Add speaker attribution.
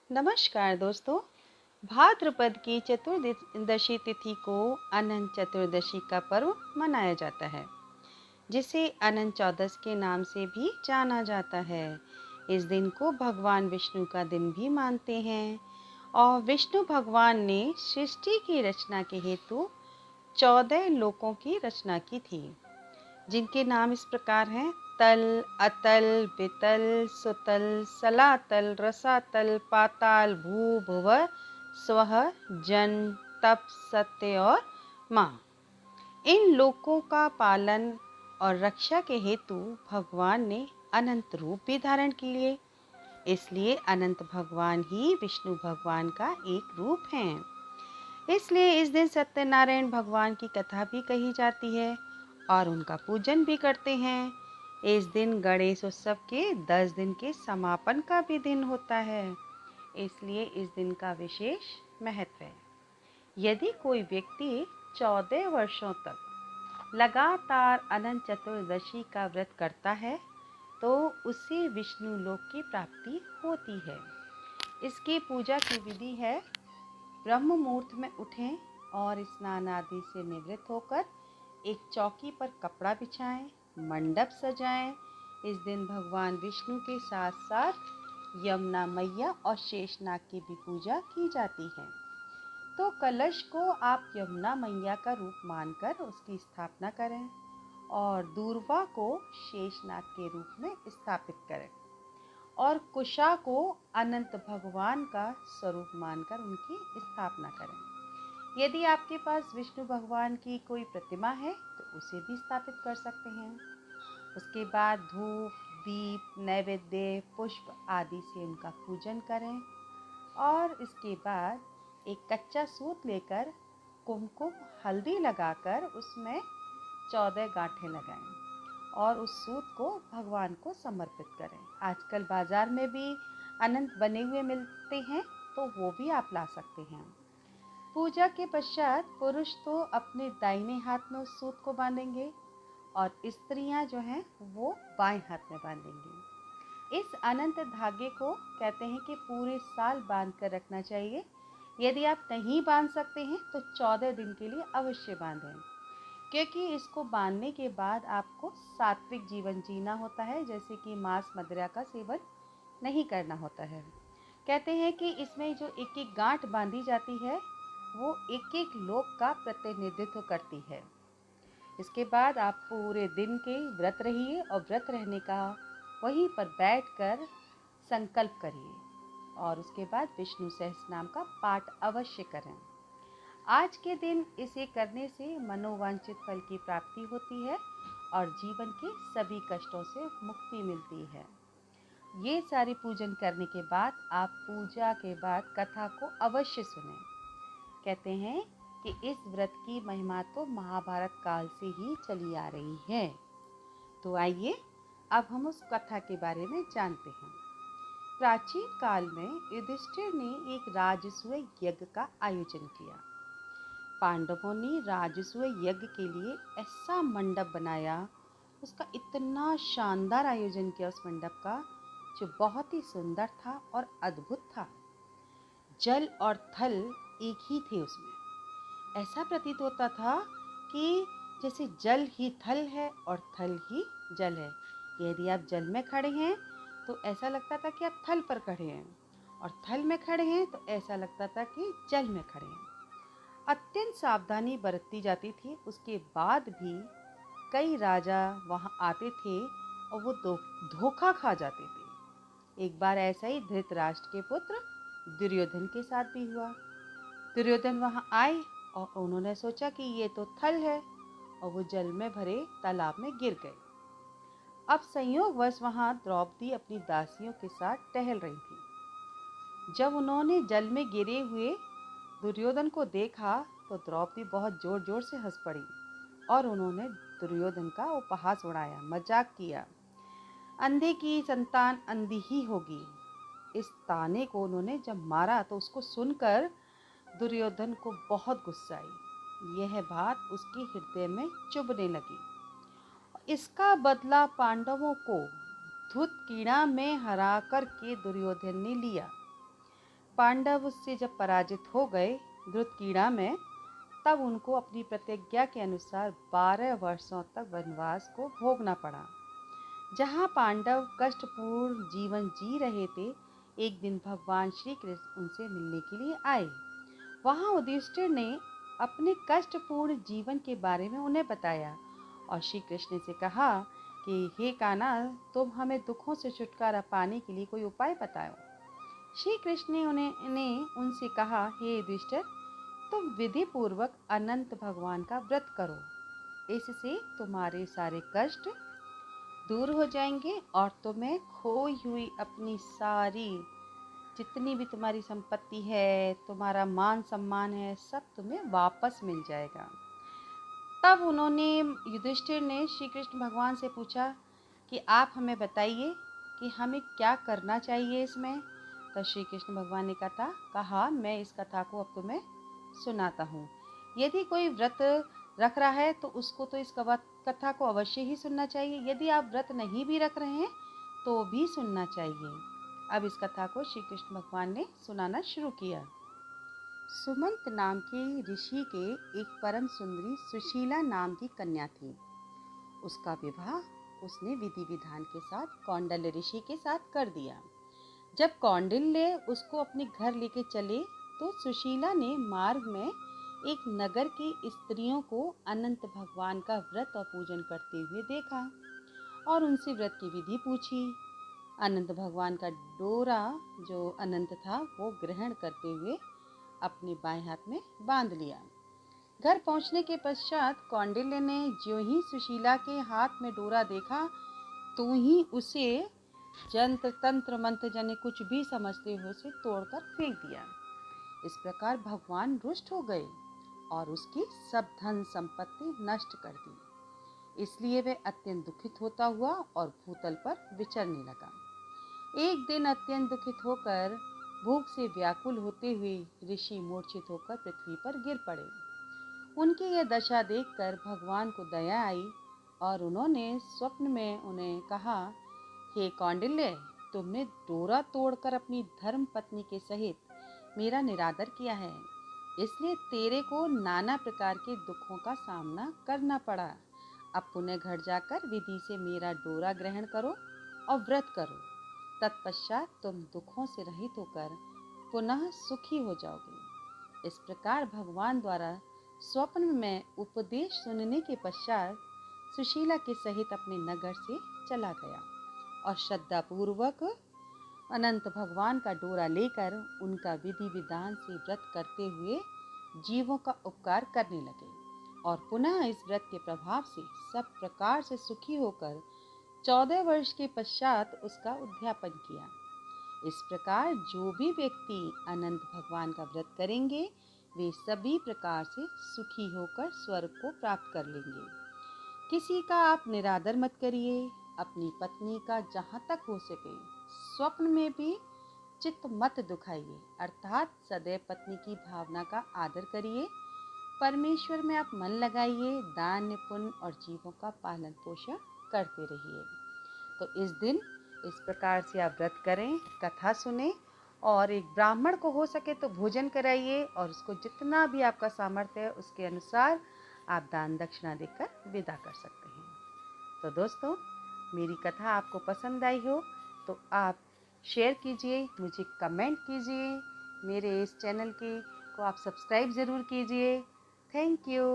Speaker 1: नमस्कार दोस्तों। भाद्रपद की चतुर्दशी तिथि को अनंत चतुर्दशी का पर्व मनाया जाता है, जिसे अनंत चौदस के नाम से भी जाना जाता है। इस दिन को भगवान विष्णु का दिन भी मानते हैं और विष्णु भगवान ने सृष्टि की रचना के हेतु 14 लोकों की रचना की थी, जिनके नाम इस प्रकार हैं: तल, अतल, वितल, सुतल, सलातल, रसातल, पाताल, भू, भुव, स्वः, जन, तप, सत्य और माँ। इन लोकों का पालन और रक्षा के हेतु भगवान ने अनंत रूप भी धारण किए। इसलिए अनंत भगवान ही विष्णु भगवान का एक रूप हैं। इसलिए इस दिन सत्यनारायण भगवान की कथा भी कही जाती है और उनका पूजन भी करते हैं। इस दिन गणेश उत्सव के 10 दिन के समापन का भी दिन होता है, इसलिए इस दिन का विशेष महत्व है। यदि कोई व्यक्ति 14 वर्षों तक लगातार अनंत चतुर्दशी का व्रत करता है तो उसे विष्णु लोक की प्राप्ति होती है। इसकी पूजा की विधि है: ब्रह्म मुहूर्त में उठें और स्नान आदि से निवृत्त होकर एक चौकी पर कपड़ा बिछाएं, मंडप सजाएं। इस दिन भगवान विष्णु के साथ साथ यमुना मैया और शेषनाग की भी पूजा की जाती है। तो कलश को आप यमुना मैया का रूप मानकर उसकी स्थापना करें और दूर्वा को शेषनाग के रूप में स्थापित करें और कुशा को अनंत भगवान का स्वरूप मानकर उनकी स्थापना करें। यदि आपके पास विष्णु भगवान की कोई प्रतिमा है तो उसे भी स्थापित कर सकते हैं। उसके बाद धूप, दीप, नैवेद्य, पुष्प आदि से उनका पूजन करें और इसके बाद एक कच्चा सूत लेकर कुमकुम हल्दी लगाकर उसमें 14 गांठें लगाएं और उस सूत को भगवान को समर्पित करें। आजकल बाजार में भी अनंत बने हुए मिलते हैं, तो वो भी आप ला सकते हैं। पूजा के पश्चात पुरुष तो अपने दाहिने हाथ में उस सूत को बांधेंगे और स्त्रियां जो हैं वो बाएं हाथ में बांधेंगी। इस अनंत धागे को कहते हैं कि पूरे साल बांध कर रखना चाहिए। यदि आप नहीं बांध सकते हैं तो 14 दिन के लिए अवश्य बांधें, क्योंकि इसको बांधने के बाद आपको सात्विक जीवन जीना होता है, जैसे कि मांस मदिरा का सेवन नहीं करना होता है। कहते हैं कि इसमें जो एक एक गांठ बांधी जाती है वो एक एक लोक का प्रतिनिधित्व करती है। इसके बाद आप पूरे दिन के व्रत रहिए और व्रत रहने का वहीं पर बैठकर संकल्प करिए और उसके बाद विष्णु सहस्रनाम का पाठ अवश्य करें। आज के दिन इसे करने से मनोवांछित फल की प्राप्ति होती है और जीवन के सभी कष्टों से मुक्ति मिलती है। ये सारी पूजन करने के बाद आप पूजा के बाद कथा को अवश्य सुनें। कहते हैं कि इस व्रत की महिमा तो महाभारत काल से ही चली आ रही है। तो आइए अब हम उस कथा के बारे में जानते हैं। प्राचीन काल में युधिष्ठिर ने एक राजसूय यज्ञ का आयोजन किया। पांडवों ने राजसूय यज्ञ के लिए ऐसा मंडप बनाया, उसका इतना शानदार आयोजन किया उस मंडप का, जो बहुत ही सुंदर था और अद्भुत था। जल और थल एक ही थे उसमें। ऐसा प्रतीत होता था कि जैसे जल ही थल है और थल ही जल है। यदि आप जल में खड़े हैं तो ऐसा लगता था कि आप थल पर खड़े हैं और थल में खड़े हैं तो ऐसा लगता था कि जल में खड़े हैं। अत्यंत सावधानी बरती जाती थी। उसके बाद भी कई राजा वहां आते थे और वो धोखा खा जाते थे। एक बार ऐसा ही धृतराष्ट्र के पुत्र दुर्योधन के साथ भी हुआ। दुर्योधन वहां आए और उन्होंने सोचा कि ये तो थल है और वो जल में भरे तालाब में गिर गए। अब संयोगवश वहां द्रौपदी अपनी दासियों के साथ टहल रही थी। जब उन्होंने जल में गिरे हुए दुर्योधन को देखा तो द्रौपदी बहुत जोर जोर से हंस पड़ी और उन्होंने दुर्योधन का उपहास उड़ाया, मजाक किया। अंधे की संतान अंधी ही होगी। इस ताने को उन्होंने जब मारा तो उसको सुनकर दुर्योधन को बहुत गुस्सा आई। यह बात उसके हृदय में चुभने लगी। इसका बदला पांडवों को धूत कीड़ा में हरा कर के दुर्योधन ने लिया। पांडव उससे जब पराजित हो गए धृतकीड़ा में, तब उनको अपनी प्रतिज्ञा के अनुसार 12 वर्षों तक वनवास को भोगना पड़ा। जहाँ पांडव कष्टपूर्ण जीवन जी रहे थे, एक दिन भगवान श्री कृष्ण उनसे मिलने के लिए आए। वहाँ युधिष्ठिर ने अपने कष्टपूर्ण जीवन के बारे में उन्हें बताया और श्री कृष्ण से कहा कि हे कान्हा, तुम हमें दुखों से छुटकारा पाने के लिए कोई उपाय बताओ। श्री कृष्ण ने उनसे कहा, हे युधिष्ठिर, तुम विधि पूर्वक अनंत भगवान का व्रत करो। इससे तुम्हारे सारे कष्ट दूर हो जाएंगे और तुम्हें खोई हुई अपनी सारी जितनी भी तुम्हारी संपत्ति है, तुम्हारा मान सम्मान है, सब तुम्हें वापस मिल जाएगा। तब युधिष्ठिर ने श्री कृष्ण भगवान से पूछा कि आप हमें बताइए कि हमें क्या करना चाहिए इसमें। तो श्री कृष्ण भगवान ने कहा मैं इस कथा को अब तुम्हें सुनाता हूँ। यदि कोई व्रत रख रहा है तो उसको तो इस कथा को अवश्य ही सुनना चाहिए। यदि आप व्रत नहीं भी रख रहे हैं तो भी सुनना चाहिए। अब इस कथा को श्री कृष्ण भगवान ने सुनाना शुरू किया। सुमंत नाम के ऋषि के एक परम सुंदरी सुशीला नाम की कन्या थी। उसका विवाह उसने विधि विधान के साथ कौंडिल्य ऋषि के साथ कर दिया। जब कौंडिल्य उसको अपने घर लेके चले तो सुशीला ने मार्ग में एक नगर की स्त्रियों को अनंत भगवान का व्रत और पूजन करते हुए देखा और उनसे व्रत की विधि पूछी। अनंत भगवान का डोरा जो अनंत था वो ग्रहण करते हुए अपने बाएं हाथ में बांध लिया। घर पहुंचने के पश्चात कौंडिल्य ने ज्यों ही सुशीला के हाथ में डोरा देखा तो ही उसे जंत्र तंत्र मंत्र जने कुछ भी समझते हो उसे तोड़कर फेंक दिया। इस प्रकार भगवान रुष्ट हो गए और उसकी सब धन संपत्ति नष्ट कर दी। इसलिए वह अत्यंत दुखित होता हुआ और भूतल पर विचरने लगा। एक दिन अत्यंत दुखित होकर भूख से व्याकुल होते हुए ऋषि मूर्छित होकर पृथ्वी पर गिर पड़े। उनकी यह दशा देखकर भगवान को दया आई और उन्होंने स्वप्न में उन्हें कहा, हे कौंडिल्य, तुमने डोरा तोड़कर अपनी धर्म पत्नी के सहित मेरा निरादर किया है, इसलिए तेरे को नाना प्रकार के दुखों का सामना करना पड़ा। अब पुनः घर जाकर विधि से मेरा डोरा ग्रहण करो और व्रत करो। तत्पश्चात तुम दुखों से रहित होकर पुनः सुखी हो जाओगे। इस प्रकार भगवान द्वारा स्वप्न में उपदेश सुनने के पश्चात सुशीला के सहित अपने नगर से चला गया और श्रद्धा पूर्वक अनंत भगवान का डोरा लेकर उनका विधि विधान से व्रत करते हुए जीवों का उपकार करने लगे और पुनः इस व्रत के प्रभाव से सब प्रकार से सुखी होकर 14 वर्ष के पश्चात उसका उद्यापन किया। इस प्रकार जो भी व्यक्ति अनंत भगवान का व्रत करेंगे वे सभी प्रकार से सुखी होकर स्वर्ग को प्राप्त कर लेंगे। किसी का आप निरादर मत करिए। अपनी पत्नी का जहाँ तक हो सके स्वप्न में भी चित्त मत दुखाइए, अर्थात सदैव पत्नी की भावना का आदर करिए। परमेश्वर में आप मन लगाइए, दान पुण्य और जीवों का पालन पोषण करते रहिए। तो इस दिन इस प्रकार से आप व्रत करें, कथा सुने और एक ब्राह्मण को हो सके तो भोजन कराइए और उसको जितना भी आपका सामर्थ्य है उसके अनुसार आप दान दक्षिणा देकर विदा कर सकते हैं। तो दोस्तों, मेरी कथा आपको पसंद आई हो तो आप शेयर कीजिए, मुझे कमेंट कीजिए, मेरे इस चैनल को आप सब्सक्राइब ज़रूर कीजिए। Thank you.